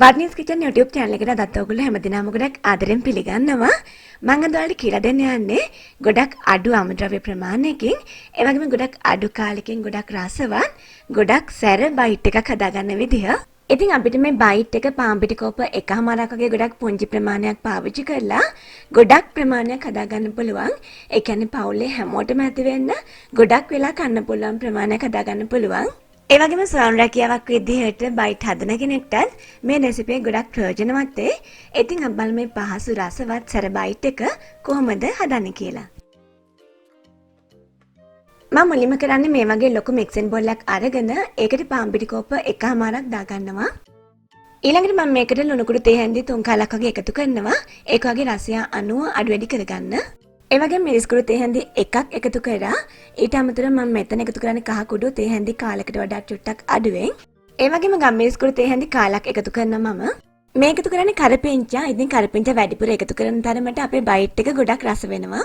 Waruni's Kitchen YouTube channel එකට අදත් ඔයගොල්ලෝ හැමදිනම ගොඩක් ආදරෙන් පිළිගන්නවා. මම අද ඔයාලට කියලා දෙන්න යන්නේ ගොඩක් අඩු අමද්‍රව්‍ය ප්‍රමාණයකින්, ඒ වගේම ගොඩක් අඩු කාලෙකින් ගොඩක් රසවත්, ගොඩක් සැර බයිට් එකක් හදාගන්න විදිහ. ඉතින් අපිට මේ බයිට් එක පාන් පිටි කෝප එකමාරක් වගේ ගොඩක් පුංචි ප්‍රමාණයක් පාවිච්චි කරලා ගොඩක් ප්‍රමාණයක් හදාගන්න පුළුවන්. ඒ කියන්නේ පවුලේ හැමෝටම ඇති වෙන්න ගොඩක් වෙලා කන්න පුළුවන් ප්‍රමාණයක් හදාගන්න පුළුවන්. ඒ වගේම ස්වයං රැකියාවක් විදිහට බයිට් හදන කෙනෙක්ටත් මේ රෙසිපිය ගොඩක් ප්‍රයෝජනවත් වෙයි. ඉතින් අපි බලමු මේ පහසු රසවත් සැර බයිට් එක කොහොමද හදන්නේ කියලා. මම මුලින්ම කරන්නේ මේ වගේ ලොකු මික්සින් බෝල් එකක් අරගෙන ඒකට පාන් පිටි කෝප එකමාරක් දාගන්නවා. ඊළඟට මම මේකට ලුණු කුඩු තේ හැඳි 3 කාලක් වගේ එකතු කරනවා. ඒක වගේ රසය අනුව අඩු වැඩි කරගන්න. ඒ වගේම මිරිස් කුඩු තේ හැඳි එකක් එකතු කරා. ඊට අමතරව මම මෙතන එකතු කරන්නේ කහ කුඩු තේ හැඳි කාලයකට වඩා චුට්ටක් අඩුවෙන්. ඒ වගේම ගම් මිරිස් කුඩු තේ හැඳි කාලක් එකතු කරනවා මම. මේ එකතු කරන්නේ කරපිංචා. ඉතින් කරපිංචා වැඩිපුර එකතු කරන තරමට අපේ බයිට් එක ගොඩක් රස වෙනවා.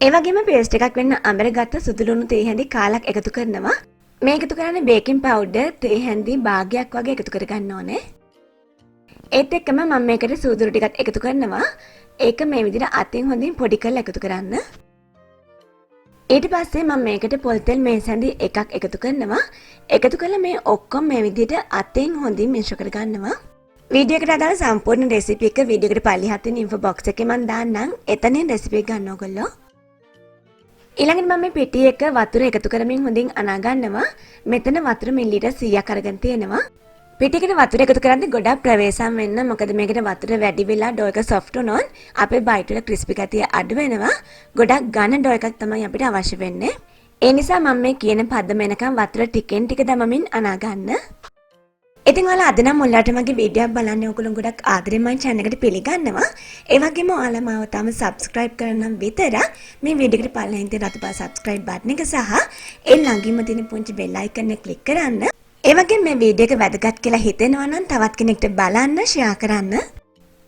ඒ වගේම පේස්ට් එකක් වෙන්න අඹරගත්ත සුදු ලුණු තේ හැඳි කාලක් එකතු කරනවා. මේ එකතු කරන්නේ බේකින් පවුඩර් තේ හැඳි භාගයක් වගේ එකතු කරගන්න ඕනේ. ඒත් එක්කම මම මේකට සූදුරු ටිකක් එකතු කරනවා. ඒක මේ විදිහට අතින් හොඳින් පොඩි කරලා එකතු කරන්න. ඊට පස්සේ මම මේකට පොල් තෙල් මේස් හැඳි එකක් එකතු කරනවා. එකතු කරලා මේ ඔක්කොම මේ විදිහට අතින් හොඳින් මිශ්‍ර කරගන්නවා. වීඩියෝ එකට අදාළ සම්පූර්ණ රෙසිපි එක වීඩියෝ එකට පල්ලෙහාත් තියෙන ඉන්ෆෝ බොක්ස් එකේ මම දාන්නම්. එතනින් රෙසිපි එක ගන්න ඕගොල්ලෝ. ඊළඟට මම මේ පිටි එක වතුර එකතු කරමින් හොඳින් අනා ගන්නවා. මෙතන වතුර මිලිලීටර් 100ක් අරගෙන තියෙනවා. පිටිකට වතුර එකතු කරද්දී ගොඩක් ප්‍රවේශම් වෙන්න. මොකද මේකට වතුර වැඩි වෙලා ඩෝ එක සොෆ්ට් වුණොත් අපේ බයිට් වල ක්‍රිස්පි ගතිය අඩු වෙනවා. ගොඩක් ඝන ඩෝ එකක් තමයි අපිට අවශ්‍ය වෙන්නේ. ඒ නිසා මම මේ කියන පදම එනකම් වතුර ටිකෙන් ටික දමමින් අනා ගන්න. ඉතින් ඔයාලා අද නම් මුල්ලාට මගේ වීඩියෝ එක බලන්නේ ඔයගොල්ලෝ ගොඩක් ආදරෙන් මම channel එකට පිළිගන්නවා. ඒ වගේම ඔයාලා මාව තාම subscribe කරනම් විතර මේ වීඩියෝ එකට පල්ලෙහින් තියෙන රතු පාට subscribe button එක සහ ඒ ළඟින්ම තියෙන පුංචි bell icon එක click කරන්න. ඒ වගේම මේ වීඩියෝ එක වැදගත් කියලා හිතෙනවා නම් තවත් කෙනෙක්ට බලන්න share කරන්න.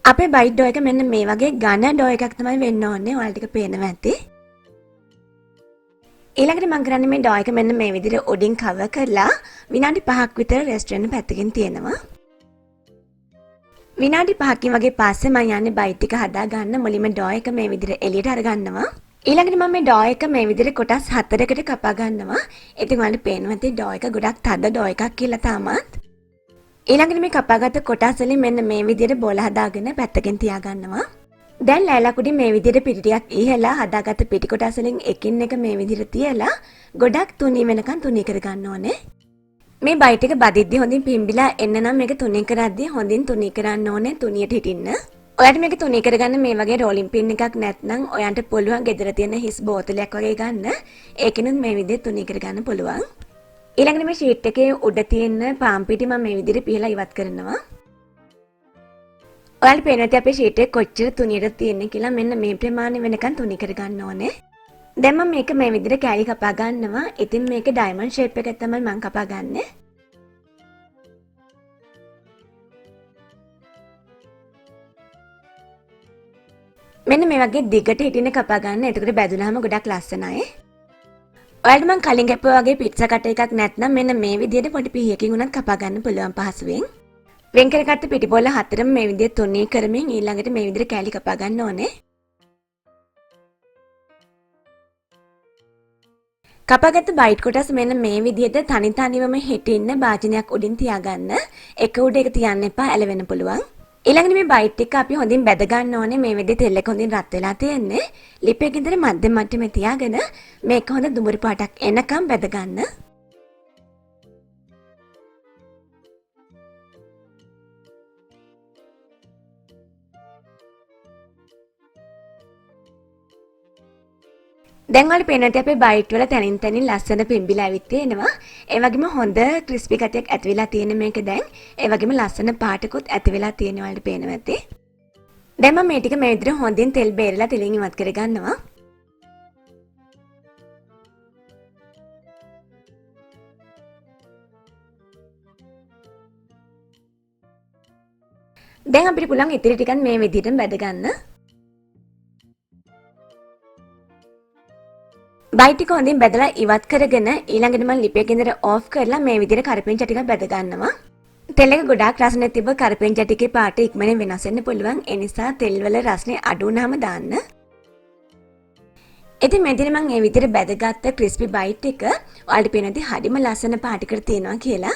අපේ බයිට් ඩෝ එක මෙන්න මේ වගේ ඝන ඩෝ එකක් තමයි වෙන්න ඕනේ. ඔයාලට ටික පේනවා ඇති. ඊළඟට මම කරන්නේ මේ ඩෝ එක මෙන්න මේ විදිහට උඩින් cover කරලා විනාඩි 5ක් විතර රෙස්ට් වෙන්න පැත්තකින් තියෙනවා. විනාඩි 5කින් වගේ පස්සේ මම යන්නේ බයිට් එක හදා ගන්න. මුලින්ම ඩෝ එක මේ විදිහට එළියට අරගන්නවා. ඊළඟට මම මේ ඩෝ එක මේ විදිහට කොටස් 4කට කපා ගන්නවා. ඉතින් ඔයාලට පේනවා ඇති ඩෝ එක ගොඩක් තද ඩෝ එකක් කියලා තාමත්. ඊළඟට මේ කපාගත්ත කොටස් වලින් මෙන්න මේ විදිහට බෝල හදාගෙන පැත්තකින් තියා ගන්නවා. දැන් ලෑල්ලා කුඩි මේ විදිහට පිටි ටිකක් ඉහලා හදාගත්ත පිටි කොටස් වලින් එකින් එක මේ විදිහට තියලා ගොඩක් තුනී වෙනකන් තුනී කර ගන්න ඕනේ. මේ බයිට් එක බදිද්දි හොඳින් පිම්බිලා එන්න නම් මේක තුනී කරද්දි හොඳින් තුනී කරන්න ඕනේ තුනියට හිටින්න. ඔයාලට මේක තුනී කරගන්න මේ වගේ රෝලින් පින් එකක් නැත්නම් ඔයාලට පුළුවන් ගෙදර තියෙන හිස් බෝතලයක් වගේ ගන්න. ඒකිනුත් මේ විදිහට තුනී කරගන්න පුළුවන්. ඊළඟට මේ ෂීට් එකේ උඩ තියෙන පාන් පිටි මම මේ විදිහට පිහලා ඉවත් කරනවා. ඔයාලට පේනවා ඇති අපේ ෂීට් එක කොච්චර තුනියට තියෙන්නේ කියලා. මෙන්න මේ ප්‍රමාණය වෙනකන් තුනී කරගන්න ඕනේ. දැන් මම මේක මේ විදිහට කෑලි කපා ගන්නවා. ඉතින් මේක ඩයමන්ඩ් ෂේප් එකක් තමයි මම කපා ගන්නෙ. මෙන්න මේ වගේ දිගට හිටින්න කපා ගන්න. එතකොට බැදුනහම ගොඩක් ලස්සනයි. ඔයාලට මම කලින් කැපුවා වගේ පිට්සා කටර් එකක් නැත්නම් මෙන්න මේ විදිහට පොඩි පීයකින් උනත් කපා ගන්න පුළුවන් පහසුවෙන්. වෙන් කරගත්ත පිටි බෝල හතරම මේ විදිහට තුනී කරමින් ඊළඟට මේ විදිහට කෑලි කපා ගන්න ඕනේ. කපාගත්ත බයිට් කොටස් මෙන්න මේ විදිහට තනි තනිවම හිටින්න භාජනයක් උඩින් තියාගන්න. එක උඩ එක තියන්න එපා, ඇලවෙන්න පුළුවන්. ඊළඟට මේ බයිට් එක අපි හොඳින් බැද ගන්න ඕනේ. මේ විදිහට තෙල් එක හොඳින් රත් වෙලා තියෙන්නේ. ලිප් එකේ ඉඳන් මධ්‍යම මට්ටමේ තියාගෙන මේක හොඳ දුඹුරු පාටක් එනකම් බැද ගන්න. දැන් ඔයාලට පේනවා ඇති අපේ බයිට් වල තනින් තනින් ලස්සන පිම්බිලා ඇවිත් තියෙනවා. ඒ වගේම හොඳ ක්‍රිස්පි ගතියක් ඇති වෙලා තියෙන මේක දැන්. ඒ වගේම ලස්සන පාටකුත් ඇති වෙලා තියෙනවා ඔයාලට පේනවා ඇති. දැන් මම මේ ටික මේ විදිහට හොඳින් තෙල් බේරලා තෙලින් ඉවත් කරගන්නවා. දැන් අපිට පුළුවන් ඉතිරි ටිකත් මේ විදිහටම බැද ගන්න. බයිට් එක හොඳින් බැදලා ඉවත් කරගෙන ඊළඟට මම ලිප් එකේ ඉඳලා ඕෆ් කරලා මේ විදිහට කරපිංචා ටිකක් බැද ගන්නවා. තෙල් එක ගොඩාක් රසනේ තිබ්බ කරපිංචා ටිකේ පාට ඉක්මනින් වෙනස් වෙන්න පුළුවන්. ඒ නිසා තෙල් වල රසනේ අඩු වුනහම දාන්න. ඉතින් මෙතන මම මේ විදිහට බැදගත්ත ක්‍රිස්පි බයිට් එක ඔයාලට පේනදී හරිම ලස්සන පාටකට තියෙනවා කියලා.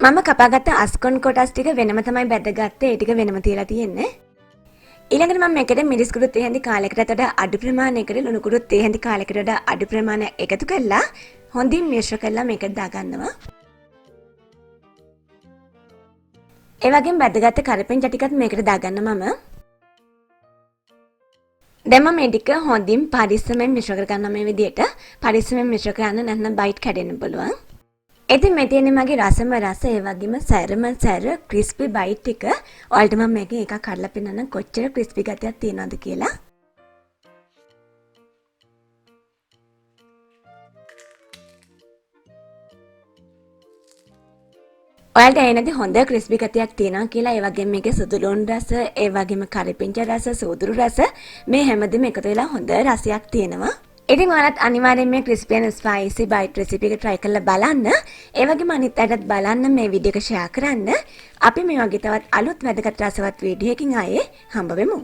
මම කපාගත්ත අස්කොන් කොටස් ටික වෙනම තමයි බැදගත්තේ. ඒ ටික වෙනම තියලා තියෙන්නේ. ඊළඟට මම මේකට මිරිස් කුඩු තේ හැඳි කාලයකට වඩා අඩු ප්‍රමාණයකට ලුණු කුඩු තේ හැඳි කාලයකට වඩා අඩු ප්‍රමාණයක් එකතු කරලා හොඳින් මිශ්‍ර කරලා මේකට දාගන්නවා. ඒ වගේම බැදගත්ත කරපිංචා ටිකත් මේකට දාගන්න මම. දැන් මම මේ ටික හොඳින් පරිස්සමෙන් මිශ්‍ර කරගන්නවා මේ විදිහට. පරිස්සමෙන් මිශ්‍ර කරන්න නැත්නම් බයිට් කැඩෙන්න පුළුවන්. ඉතින් මේ තියෙන්නේ මගේ රසම රස ඒ වගේම සැරම සැර ක්‍රිස්පි බයිට් එක. ඔයාලට මම මේකෙන් එකක් කඩලා පෙන්නන්න කොච්චර ක්‍රිස්පි ගතියක් තියෙනවද කියලා. ඔයාලට එනදී හොඳ ක්‍රිස්පි ගතියක් තියෙනවා කියලා. ඒ වගේම මේකේ සුදු ලුණු රස, ඒ වගේම කරපිංචා රස, සූදුරු රස මේ හැමදේම එකතු වෙලා හොඳ රසයක් තියෙනවා. ඉතින් ඔයාලත් අනිවාර්යෙන් මේ crispy and spicy bite recipe එක try කරලා බලන්න. ඒ වගේම අනිත් අයටත් බලන්න මේ වීඩියෝ එක share කරන්න. අපි මේ වගේ තවත් අලුත් වැදගත් රසවත් වීඩියෝ එකකින් ආයේ හම්බ වෙමු.